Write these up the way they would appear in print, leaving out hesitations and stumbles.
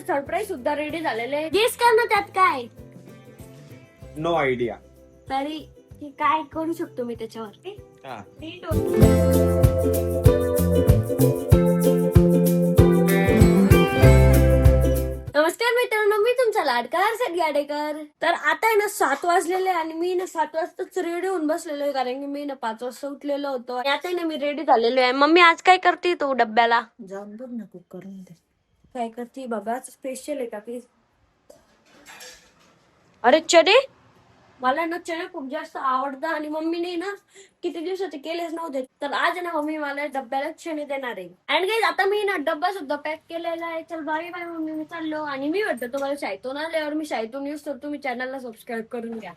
Surprise सुद्धा ready झालेले. Guess कर ना त्यात काय. No idea. तरी काय करू शकतो मी त्याच्यावर. नमस्कार मित्रांनो, मी तुमचा लाडका हर्षद गाडेकर. तर आता आहे ना 7 वाजलेले आणि मी ना 7 वाजताच रेडी होऊन बसलेलो आहे, कारण की मी ना 5 वाजता उठलेलो होतो. आता आहे ना मी रेडी झालेलो आहे. मम्मी आज काय करते तू डब्याला? जाऊन बघ ना, कुक करून दे. काय करते बाबा? स्पेशल आहे का प्लीज? अरे चणे, मला ना चणे खूप जास्त आवडतात आणि मम्मीने ना किती दिवसाचे केलेच नव्हते. तर आज ना मम्मी मला डब्याला चणे देणार आहे. अँड गाईज आता मी ना डब्बा सुद्धा पॅक केलेला आहे. चल बाय बाय मम्मी, मी चाललो. आणि मी वाटतं तुम्हाला शाळेतून आल्यावर मी शाळेतून येऊस तर तुम्ही चॅनलला सबस्क्राईब करून घ्या.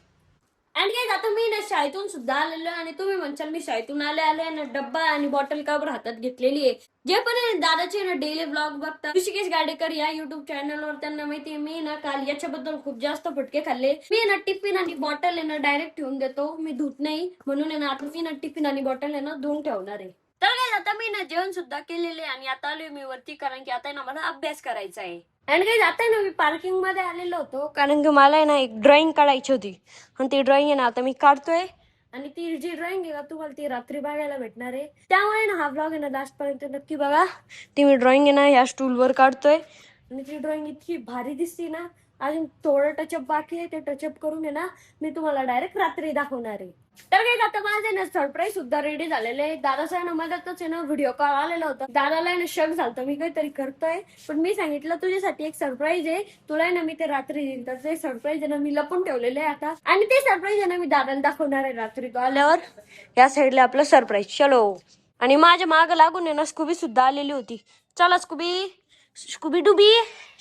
अँड गाईज आता मी ना शाळेतून सुद्धा आलेलो आहे आणि तुम्ही म्हणशाल मी शाळेतून आले ना डब्बा आणि बॉटल कवर हातात घेतलेली आहे. जे पण आहे दादाचे ना डेली ब्लॉग बघतात ऋषिकेश गाडेकर या युट्यूब चॅनलवर, त्यांना माहिती आहे मी ना काल याच्याबद्दल खूप जास्त फटके खाल्ले. मी ना टिफिन आणि बॉटल आहे ना डायरेक्ट ठेवून देतो, मी धुत नाही. म्हणून आहे ना आता मी ना टिफिन आणि बॉटल आहे ना धुवून ठेवणार आहे. तर काय आता मी ना जेवण सुद्धा केलेले आणि आता आलोय मी वरती, कारण की आता ना मला अभ्यास करायचा आहे. आणि काही जाता ना मी पार्किंग मध्ये आलेलो होतो, कारण की मला आहे ना एक ड्रॉइंग काढायची होती आणि ती ड्रॉइंग आहे ना आता मी काढतोय. आणि ती जी ड्रॉइंग आहे का तुम्हाला ती रात्री बघायला भेटणार आहे. त्यामुळे ना हा ब्लॉग आहे ना लास्ट पर्यंत नक्की बघा. ती मी ड्रॉइंग आहे ना या स्टूलवर काढतोय आणि ती ड्रॉइंग इतकी भारी दिसते ना. अजून थोडं टचअप बाकी आहे, ते टचअप करून आहे ना मी तुम्हाला डायरेक्ट रात्री दाखवणार आहे. तर काही आता माझे ना सरप्राईज सुद्धा रेडी झालेले आहे. दादाचा मदतच आहे ना व्हिडिओ कॉल आलेला होता. दादाला ना शक झालतं मी काहीतरी करतोय, पण मी सांगितलं तुझ्यासाठी एक सरप्राईज आहे, तुला आहे ना मी ते रात्री देईन. तर ते सरप्राईज आहे ना मी लपून ठेवलेले आहे आता, आणि ते सरप्राईज आहे ना मी दादाला दाखवणार आहे रात्री तो आल्यावर. या साईडला आपलं सरप्राईज. चलो. आणि माझ्या माग लागून आहे ना स्कूबी सुद्धा आलेली होती. चला स्कूबी, स्कूबी डुबी,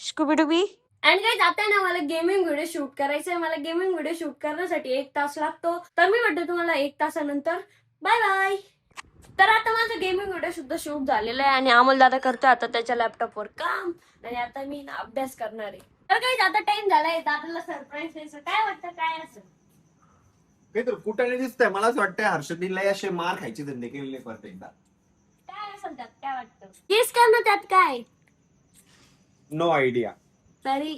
स्कूबी डुबी. आणि काही जाता ना मला गेमिंग व्हिडिओ शूट करायचंय. मला गेमिंग व्हिडिओ शूट करण्यासाठी 1 तास लागतो. तर मी वाटतं तुम्हाला 1 तासानंतर बाय बाय. तर आता माझं गेमिंग व्हिडिओ सुद्धा शूट झालेलं आहे आणि अमोल दादा करतोय आता त्याच्या लॅपटॉपवर काम, आणि आता मी ना अभ्यास करणार आहे. तर काही आता टाइम झालाय दादाला सरप्राईज द्यायचं. काय वाटतं काय असं? काही तर कुठे दिसतंय. मला असं वाटतंय हर्षदीला असे मार खायचे धंदे केलेले परत एकदा. काय असेल त्यात, काय वाटतं? गेस कर ना त्यात काय. No idea. तरी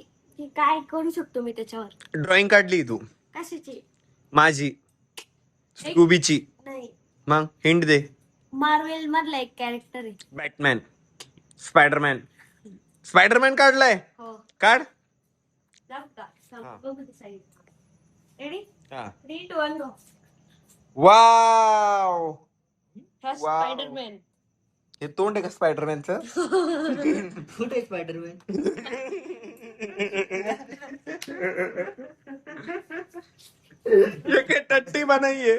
काय करू शकतो मी त्याच्यावर. ड्रॉइंग काढली तू कशाची? माझी स्कूबीची. नाही, मग हिंट दे. मार्वेल मधला एक कॅरेक्टर आहे. Batman, Spiderman. स्पायडरमॅन काढलाय. हो. काढ. जाऊ का? हा. बघू ते साईड. रेडी? हा. 3, 2, 1 गो. वाव. हा वाव. स्पायडरमॅन. हे तोंड आहे का स्पायडरमॅनचं? कुठे स्पायडरमॅन? हे काय टट्टी बनाईये.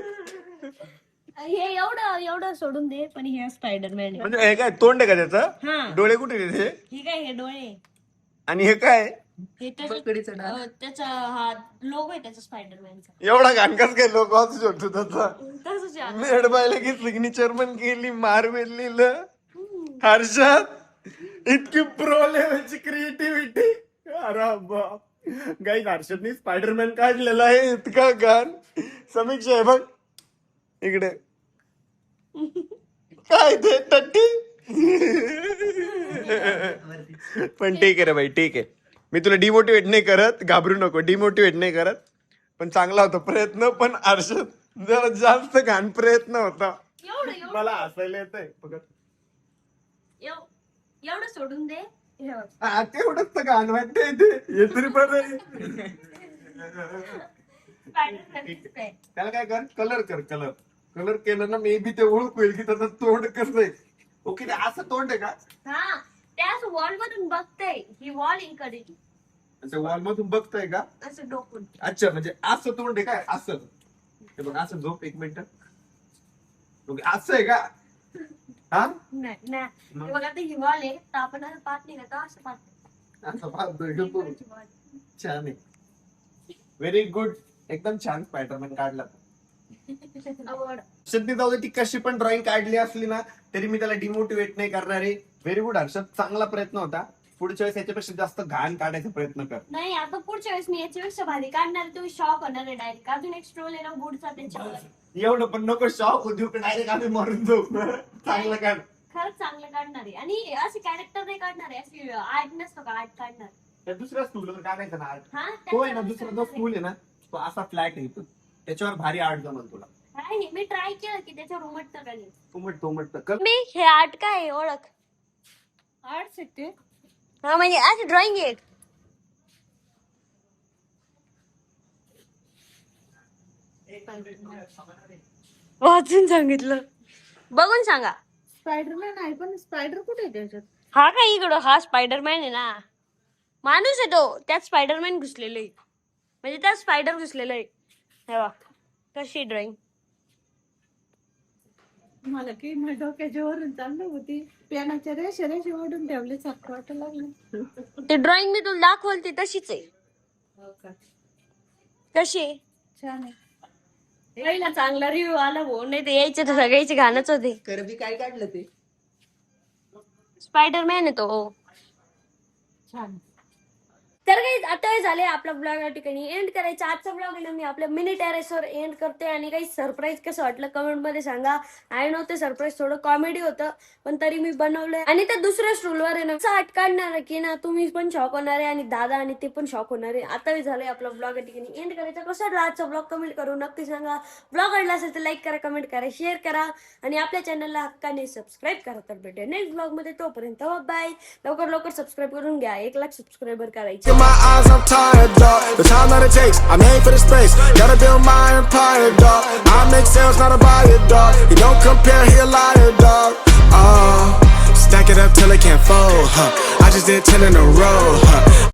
हे एवढं सोडून दे, पण हे स्पायडरमॅन आहे. म्हणजे हे काय तोंड आहे का हा. त्याचं? डोळे कुठे आहेत त्याचे? हे काय, हे डोळे, आणि हे काय? हे बकडीचं डाग. त्याचा हा लोगो आहे त्याचा स्पायडरमॅनचा. एवढा घाणकाच काय लोक असू शकतो त्याचा? तसंच आहे. मेड बायला की सिग्नेचर पण केली, मार्वेल लिहिलं. हर्षद इतकी प्रो लेवलची क्रिएटिव्हिटी. अरे बाप. गाईज हर्षदनी स्पायडरमॅन काढलेला आहे इतका घाण. समीक्षा आहे बघ इकडे. काय ते टट्टी. पण ठीक आहे रे भाई, ठीक आहे. मी तुला डिमोटिवेट नाही करत, घाबरू नको. डिमोटिवेट नाही करत, पण चांगला होता प्रयत्न. पण हर्षद जरा जास्त घाण प्रयत्न होता. एवढं मला हसायला येतंय. एवढं सोडून दे. हे बघ. हा तेवढंच तर घाण वाटतंय ते. हे तरी बरं आहे. स्पायडरमॅन दिसतंय. त्याला काय कर, कलर कर. कलर केलं ना मे बी ते ओळख होईल की त्याचं तोंड कसं आहे. ओके, ते असं तोंड आहे का? हा, त्याच वॉल मधून बघतय. ही वॉल इकडे, अच्छा वॉल मधून बघताय का? असं डोकून. अच्छा म्हणजे असं तोंड आहे काय? असं हे बघ, असं झोप 1 मिनिट. ओके, असं आहे का? हा नाही हे बघा, आता ही वॉल आहे तर आपण असं पाहत नाही का, असं पाहतो. असं पाहतोय का तू? छान आहे, व्हेरी गुड. एकदम छान स्पायडरमॅन काढला. आवड. सध्या जाऊ दे, ती कशी पण ड्रॉइंग काढली असली ना तरी मी त्याला डिमोटिवेट नाही करणार आहे. व्हेरी गुड हर्षद, चांगला प्रयत्न होता. पुढच्या वेळेस याच्यापेक्षा जास्त घाण काढायचा प्रयत्न कर. नाही, आता पुढच्या वेळेस मी याच्यापेक्षा भारी काढणार आहे. तुम्ही शॉक होणार आहे डायरेक्ट. अजून एक स्ट्रोल आहे ना बुडचा त्याच्यावर. एवढं पण नको शॉक होऊ देऊ, डायरेक्ट आम्ही मरून जाऊ. चांगलं काढ. खरंच चांगलं काढणार आहे आणि असे कॅरेक्टर नाही काढणार आहे, अशी आर्ट नसतो का आर्ट काढणार. त्या दुसऱ्या स्टूलवर काढायचा ना आर्ट. हा तो आहे ना त्याच्यावर दुसरा जो काढणार स्टूल आहे ना तो असा फ्लॅट आहे त्याच्यावर भारी आर्ट जमल तुला. आहे. नाही, मी ट्राय केलं की त्याच्यावर उमटतं का नाही. उमट मी हे आर्ट काय आहे ओळख? आर्ट्स आहेत ते. हा म्हणजे अशी ड्रॉइंग आहे. वाचून सांगितलं, बघून सांगा. स्पायडरमॅन आहे पण स्पायडर कुठे आहे त्याच्यात? हा काय इकडं, हा स्पायडरमॅन आहे ना, माणूस आहे तो, त्यात स्पायडरमॅन घुसलेलं आहे, म्हणजे त्यात स्पायडर घुसलेलं आहे. हे बघ कशी ड्रॉइंग. मला की माझ्या डोक्याच्या वरून चाललं होती, पेनाच्या रेषा रेषा ओढून ठेवले सारखं वाटायला लागलं. ते ड्रॉइंग मी तुला दाखवल ती तशीच आहे. हो का? कशी आहे? छान आहे. पहिला चांगला रिव्ह्यू आला भाऊ, नाही ते यायचे तर सगळ्याचे घाणच होते. करबी काय काढलं ते? स्पायडरमॅन आहे तो. छान. तर काही आता हे झाले आपला ब्लॉग या ठिकाणी एंड करायचा. आजचा ब्लॉग आहे ना मी आपल्या मिनी टेरेसवर एंड करते. आणि काही सरप्राईज कसं वाटलं कमेंट मध्ये सांगा. आय नो ते सरप्राईज थोडं कॉमेडी होतं पण तरी मी बनवलंय. आणि त्या दुसऱ्या स्टूलवर आहे ना असं आट काढणार आहे की ना तुम्ही पण शॉक होणार आहे आणि दादा आणि ते पण शॉक होणार आहे. आता हे झालंय आपला ब्लॉग या ठिकाणी एंड करायचा. कसा वाटला आजचा ब्लॉग कमेंट करून नक्की सांगा. ब्लॉग आवडला असेल तर लाईक करा, कमेंट करा, शेअर करा आणि आपल्या चॅनलला हक्काने सबस्क्राईब करा. तर भेटूया नेक्स्ट ब्लॉग मध्ये, तोपर्यंत बाय. लवकर सबस्क्राईब करून घ्या, 1 लाख सबस्क्रायबर करायचे. In my eyes, I'm tired, dog. The time that it takes, I made for the space. Gotta build my empire, dog. I make sales, not a buyer, dog. You don't compare, he a liar, dog. Stack it up till it can't fold, huh? I just did 10 in a row, huh?